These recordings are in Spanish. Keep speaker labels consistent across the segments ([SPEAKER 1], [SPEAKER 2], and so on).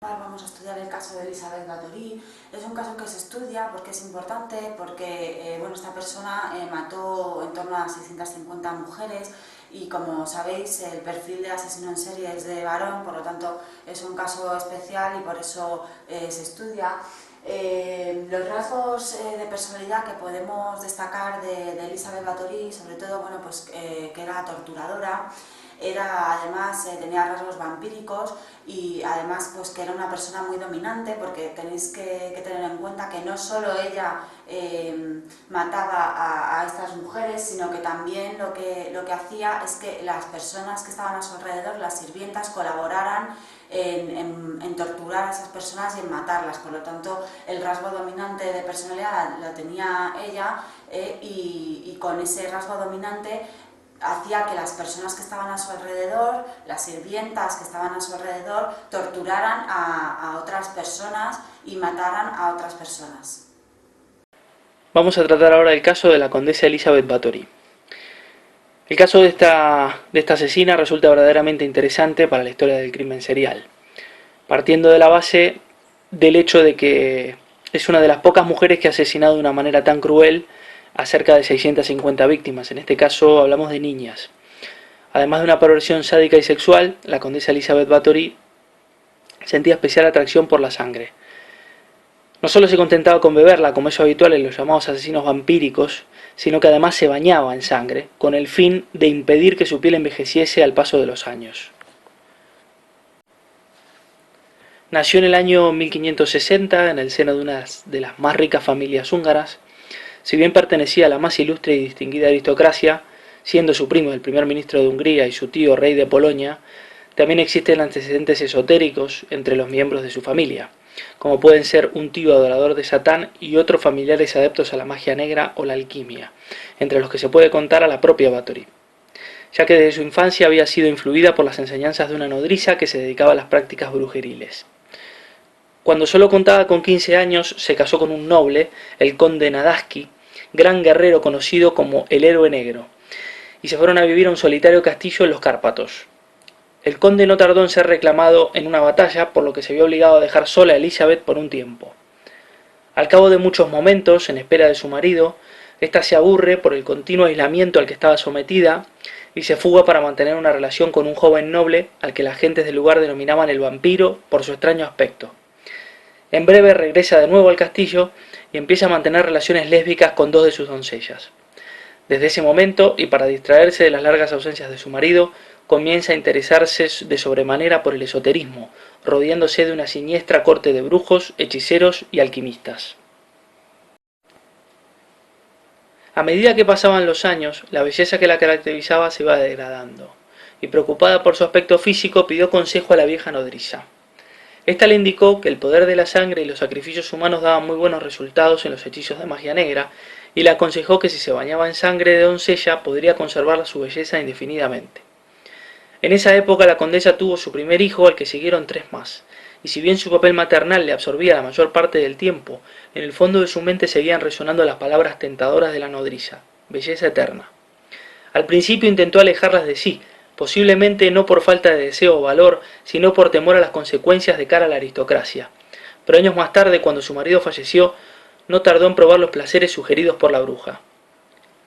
[SPEAKER 1] Vamos a estudiar el caso de Elisabeth Báthory. Es un caso que se estudia porque es importante, porque esta persona mató en torno a 650 mujeres y, como sabéis, el perfil de asesino en serie es de varón, por lo tanto es un caso especial y por eso se estudia. Los rasgos de personalidad que podemos destacar de Elisabeth Báthory, sobre todo, que era torturadora. Además tenía rasgos vampíricos y además que era una persona muy dominante, porque tenéis que tener en cuenta que no solo ella mataba a estas mujeres, sino que también lo que hacía es que las personas que estaban a su alrededor, las sirvientas, colaboraran en torturar a esas personas y en matarlas. Por lo tanto, el rasgo dominante de personalidad lo tenía ella, y con ese rasgo dominante hacía que las personas que estaban a su alrededor, las sirvientas que estaban a su alrededor, torturaran a otras personas y mataran a otras personas.
[SPEAKER 2] Vamos a tratar ahora el caso de la condesa Elisabeth Báthory. El caso de esta asesina resulta verdaderamente interesante para la historia del crimen serial, partiendo de la base del hecho de que es una de las pocas mujeres que ha asesinado de una manera tan cruel a cerca de 650 víctimas. En este caso hablamos de niñas. Además de una perversión sádica y sexual, la condesa Elisabeth Báthory sentía especial atracción por la sangre. No solo se contentaba con beberla, como es habitual en los llamados asesinos vampíricos, sino que además se bañaba en sangre, con el fin de impedir que su piel envejeciese al paso de los años. Nació en el año 1560 en el seno de una de las más ricas familias húngaras. Si bien pertenecía a la más ilustre y distinguida aristocracia, siendo su primo el primer ministro de Hungría y su tío rey de Polonia, también existen antecedentes esotéricos entre los miembros de su familia, como pueden ser un tío adorador de Satán y otros familiares adeptos a la magia negra o la alquimia, entre los que se puede contar a la propia Báthory, ya que desde su infancia había sido influida por las enseñanzas de una nodriza que se dedicaba a las prácticas brujeriles. Cuando solo contaba con 15 años, se casó con un noble, el conde Nadaski, gran guerrero conocido como el Héroe Negro, y se fueron a vivir a un solitario castillo en los Cárpatos. El conde no tardó en ser reclamado en una batalla, por lo que se vio obligado a dejar sola a Elisabeth por un tiempo. Al cabo de muchos momentos, en espera de su marido, ésta se aburre por el continuo aislamiento al que estaba sometida y se fuga para mantener una relación con un joven noble al que las gentes del lugar denominaban el vampiro por su extraño aspecto. En breve regresa de nuevo al castillo y empieza a mantener relaciones lésbicas con dos de sus doncellas. Desde ese momento, y para distraerse de las largas ausencias de su marido, comienza a interesarse de sobremanera por el esoterismo, rodeándose de una siniestra corte de brujos, hechiceros y alquimistas. A medida que pasaban los años, la belleza que la caracterizaba se iba degradando, y preocupada por su aspecto físico pidió consejo a la vieja nodriza. Esta le indicó que el poder de la sangre y los sacrificios humanos daban muy buenos resultados en los hechizos de magia negra, y le aconsejó que si se bañaba en sangre de doncella podría conservar su belleza indefinidamente. En esa época la condesa tuvo su primer hijo, al que siguieron 3 más, y si bien su papel maternal le absorbía la mayor parte del tiempo, en el fondo de su mente seguían resonando las palabras tentadoras de la nodriza: belleza eterna. Al principio intentó alejarlas de sí, posiblemente no por falta de deseo o valor, sino por temor a las consecuencias de cara a la aristocracia. Pero años más tarde, cuando su marido falleció, no tardó en probar los placeres sugeridos por la bruja.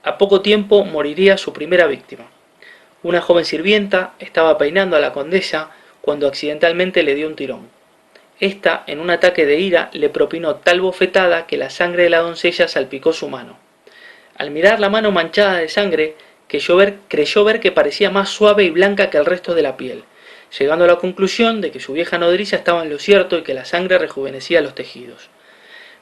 [SPEAKER 2] A poco tiempo moriría su primera víctima. Una joven sirvienta estaba peinando a la condesa cuando accidentalmente le dio un tirón. Esta, en un ataque de ira, le propinó tal bofetada que la sangre de la doncella salpicó su mano. Al mirar la mano manchada de sangre, creyó ver que parecía más suave y blanca que el resto de la piel, llegando a la conclusión de que su vieja nodriza estaba en lo cierto y que la sangre rejuvenecía los tejidos.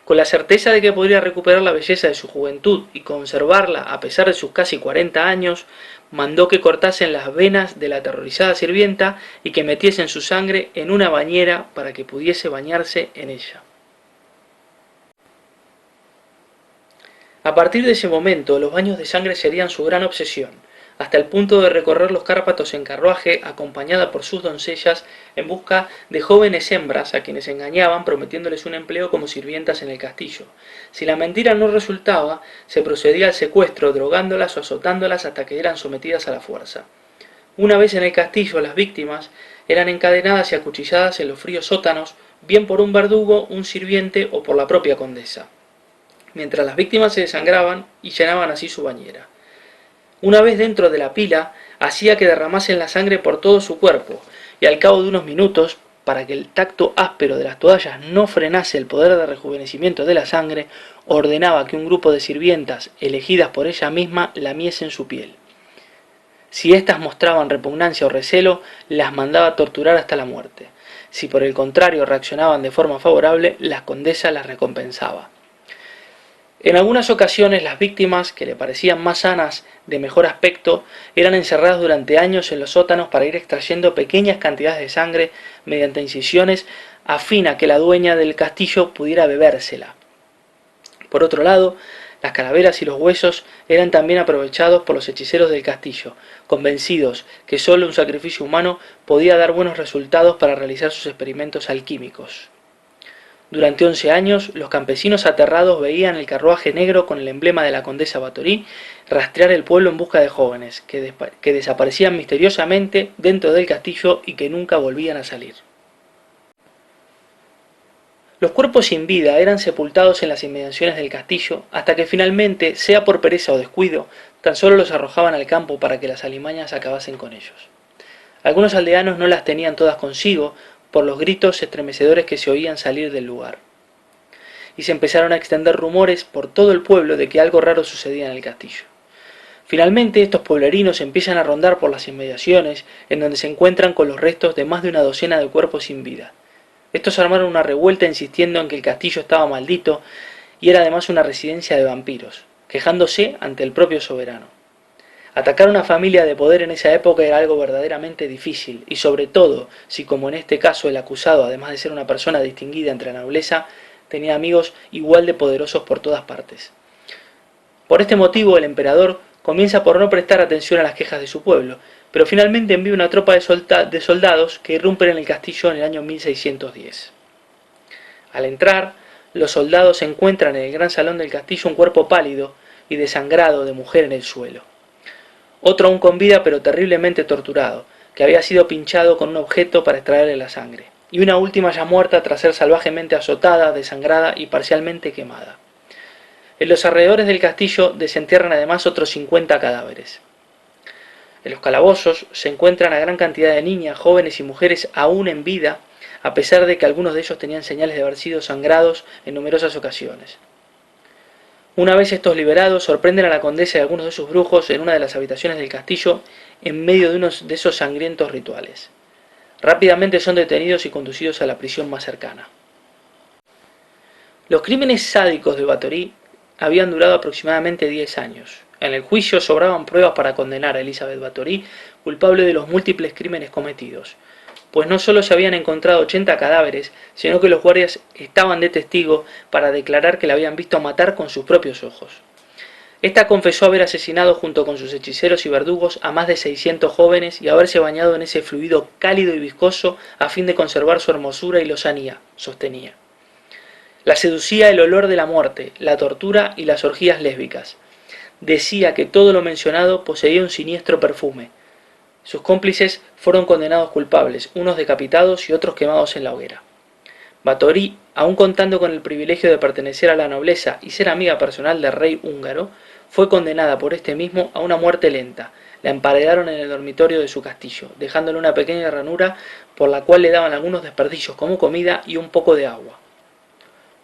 [SPEAKER 2] Con la certeza de que podría recuperar la belleza de su juventud y conservarla a pesar de sus casi 40 años, mandó que cortasen las venas de la aterrorizada sirvienta y que metiesen su sangre en una bañera para que pudiese bañarse en ella. A partir de ese momento, los baños de sangre serían su gran obsesión, hasta el punto de recorrer los Cárpatos en carruaje acompañada por sus doncellas en busca de jóvenes hembras a quienes engañaban prometiéndoles un empleo como sirvientas en el castillo. Si la mentira no resultaba, se procedía al secuestro, drogándolas o azotándolas hasta que eran sometidas a la fuerza. Una vez en el castillo, las víctimas eran encadenadas y acuchilladas en los fríos sótanos bien por un verdugo, un sirviente o por la propia condesa, mientras las víctimas se desangraban y llenaban así su bañera. Una vez dentro de la pila, hacía que derramasen la sangre por todo su cuerpo, y al cabo de unos minutos, para que el tacto áspero de las toallas no frenase el poder de rejuvenecimiento de la sangre, ordenaba que un grupo de sirvientas, elegidas por ella misma, lamiesen su piel. Si éstas mostraban repugnancia o recelo, las mandaba torturar hasta la muerte. Si por el contrario reaccionaban de forma favorable, la condesa las recompensaba. En algunas ocasiones las víctimas, que le parecían más sanas, de mejor aspecto, eran encerradas durante años en los sótanos para ir extrayendo pequeñas cantidades de sangre mediante incisiones a fin a que la dueña del castillo pudiera bebérsela. Por otro lado, las calaveras y los huesos eran también aprovechados por los hechiceros del castillo, convencidos que sólo un sacrificio humano podía dar buenos resultados para realizar sus experimentos alquímicos. Durante 11 años, los campesinos aterrados veían el carruaje negro con el emblema de la condesa Báthory rastrear el pueblo en busca de jóvenes, que desaparecían misteriosamente dentro del castillo y que nunca volvían a salir. Los cuerpos sin vida eran sepultados en las inmediaciones del castillo, hasta que finalmente, sea por pereza o descuido, tan solo los arrojaban al campo para que las alimañas acabasen con ellos. Algunos aldeanos no las tenían todas consigo, por los gritos estremecedores que se oían salir del lugar. Y se empezaron a extender rumores por todo el pueblo de que algo raro sucedía en el castillo. Finalmente estos pueblerinos empiezan a rondar por las inmediaciones, en donde se encuentran con los restos de más de una docena de cuerpos sin vida. Estos armaron una revuelta insistiendo en que el castillo estaba maldito y era además una residencia de vampiros, quejándose ante el propio soberano. Atacar a una familia de poder en esa época era algo verdaderamente difícil, y sobre todo si, como en este caso, el acusado, además de ser una persona distinguida entre la nobleza, tenía amigos igual de poderosos por todas partes. Por este motivo, el emperador comienza por no prestar atención a las quejas de su pueblo, pero finalmente envía una tropa de soldados que irrumpen en el castillo en el año 1610. Al entrar, los soldados encuentran en el gran salón del castillo un cuerpo pálido y desangrado de mujer en el suelo. Otro aún con vida pero terriblemente torturado, que había sido pinchado con un objeto para extraerle la sangre, y una última ya muerta tras ser salvajemente azotada, desangrada y parcialmente quemada. En los alrededores del castillo desentierran además otros 50 cadáveres. En los calabozos se encuentran a gran cantidad de niñas, jóvenes y mujeres aún en vida, a pesar de que algunos de ellos tenían señales de haber sido sangrados en numerosas ocasiones. Una vez estos liberados, sorprenden a la condesa y a algunos de sus brujos en una de las habitaciones del castillo en medio de uno de esos sangrientos rituales. Rápidamente son detenidos y conducidos a la prisión más cercana. Los crímenes sádicos de Báthory habían durado aproximadamente 10 años. En el juicio sobraban pruebas para condenar a Elizabeth Báthory culpable de los múltiples crímenes cometidos, pues no solo se habían encontrado 80 cadáveres, sino que los guardias estaban de testigo para declarar que la habían visto matar con sus propios ojos. Esta confesó haber asesinado junto con sus hechiceros y verdugos a más de 600 jóvenes y haberse bañado en ese fluido cálido y viscoso a fin de conservar su hermosura y lozanía, sostenía. La seducía el olor de la muerte, la tortura y las orgías lésbicas. Decía que todo lo mencionado poseía un siniestro perfume. Sus cómplices fueron condenados culpables, unos decapitados y otros quemados en la hoguera. Báthory, aun contando con el privilegio de pertenecer a la nobleza y ser amiga personal del rey húngaro, fue condenada por este mismo a una muerte lenta. La emparedaron en el dormitorio de su castillo, dejándole una pequeña ranura por la cual le daban algunos desperdicios como comida y un poco de agua.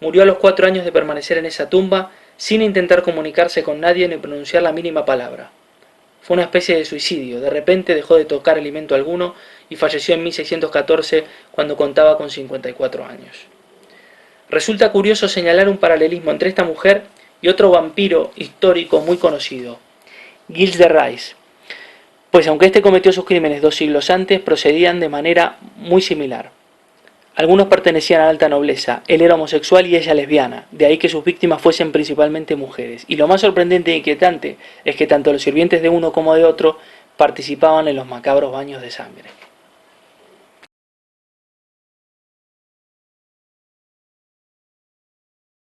[SPEAKER 2] Murió a los 4 años de permanecer en esa tumba, sin intentar comunicarse con nadie ni pronunciar la mínima palabra. Fue una especie de suicidio, de repente dejó de tocar alimento alguno y falleció en 1614 cuando contaba con 54 años. Resulta curioso señalar un paralelismo entre esta mujer y otro vampiro histórico muy conocido, Gilles de Rais, pues aunque éste cometió sus crímenes 2 siglos antes, procedían de manera muy similar. Algunos pertenecían a la alta nobleza, él era homosexual y ella lesbiana, de ahí que sus víctimas fuesen principalmente mujeres. Y lo más sorprendente e inquietante es que tanto los sirvientes de uno como de otro participaban en los macabros baños de sangre.